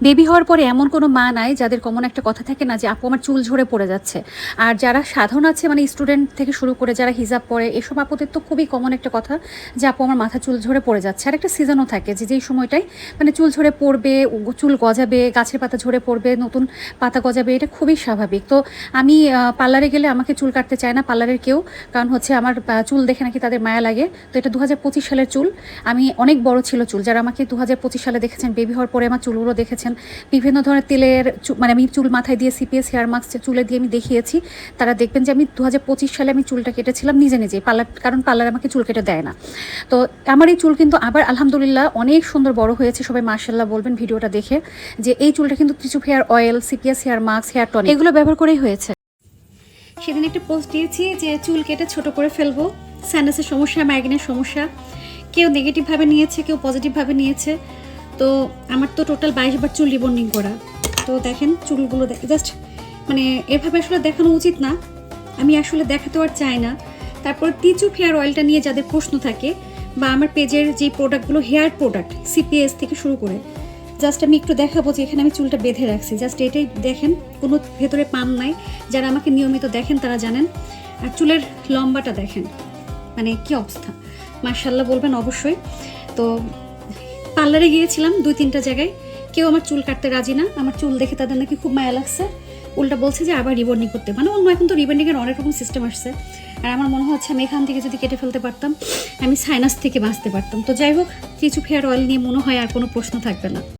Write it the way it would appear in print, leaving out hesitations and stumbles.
Baby হওয়ার পরে এমন কোনো মা নাই যাদের কমন একটা কথা থাকে না যে আপু আমার চুল ঝরে পড়ে যাচ্ছে। আর যারা সাধারণ আছে মানে স্টুডেন্ট থেকে শুরু করে যারা হিজাব পরে এসব আপুদের তো খুবই কমন একটা কথা যে আপু আমার মাথা চুল ঝরে পড়ে যাচ্ছে। আর একটা সিজনও থাকে যে যেই সময়টায় মানে চুল ঝরে পড়বে, চুল গজাবে, গাছের পাতা ঝরে পড়বে, নতুন পাতা গজাবে, এটা খুবই স্বাভাবিক। তো আমি পার্লারে গেলে আমাকে চুল কাটতে চায় না পার্লারের কেউ, কারণ হচ্ছে আমার চুল দেখে নাকি তাদের মায়া লাগে। তো এটা 2025 সালের চুল। আমি অনেক বড় ছিল চুল, যারা আমাকে 2025 সালে দেখেছেন, বেবি হওয়ার পরে আমার চুলগুলো দেখেছেন, বিভিন্ন ধরনের তেলের মানে আমি চুল মাথায় দিয়ে সিপিএস হেয়ার মাস্ক চুলে দিয়ে আমি দেখিয়েছি, তারা দেখবেন যে আমি 2025 সালে আমি চুলটা কেটেছিলাম নিজে নিজেই পার্লার, কারণ পার্লার আমাকে চুল কেটে দেয় না। তো আমার এই চুল কিন্তু আবার আলহামদুলিল্লাহ অনেক সুন্দর বড় হয়েছে, সবাই মাশাআল্লাহ বলবেন ভিডিওটা দেখে যে এই চুলটা কিন্তু tissue hair oil, CPS hair mask, hair tonic এগুলো ব্যবহার করেই হয়েছে। সেদিন একটা পোস্ট দিয়েছি যে চুল কেটে ছোট করে ফেলবো, সাইনাসের সমস্যা, মাইগ্রেনের সমস্যা, কেউ নেগেটিভভাবে নিয়েছে, কেউ পজিটিভভাবে নিয়েছে। তো আমার তো টোটাল 22 বার চুল রিবন্ডিং করা। তো দেখেন চুলগুলো জাস্ট মানে এভাবে আসলে দেখানো উচিত না, আমি আসলে দেখাতে আর চাই না। তারপর টিচু হেয়ার অয়েলটা নিয়ে যাদের প্রশ্ন থাকে, বা আমার পেজের যে প্রোডাক্টগুলো হেয়ার প্রোডাক্ট সিপিএস থেকে শুরু করে, জাস্ট আমি একটু দেখাবো যে এখানে আমি চুলটা বেঁধে রাখছি, জাস্ট এটাই দেখেন, কোনো ভেতরে পাম নাই। যারা আমাকে নিয়মিত দেখেন তারা জানেন। আর চুলের লম্বাটা দেখেন, মানে কি অবস্থা, মাশাআল্লাহ বলবেন অবশ্যই। তো পার্লারে গিয়েছিলাম 2-3টা জায়গায়, কেউ আমার চুল কাটতে রাজি না। আমার চুল দেখে তাদের নাকি খুব মায়া লাগছে, উল্টা বলছে যে আবার রিবন্ডিং করতে, মানে অন্য এখন তো রিবন্ডিংয়ের অনেক রকম সিস্টেম আসছে। আর আমার মনে হচ্ছে আমি এখান থেকে যদি কেটে ফেলতে পারতাম আমি সাইনাস থেকে বাঁচতে পারতাম। তো যাই হোক, টিচু হেয়ার অয়েল নিয়ে মনে হয় আর কোনো প্রশ্ন থাকবে না।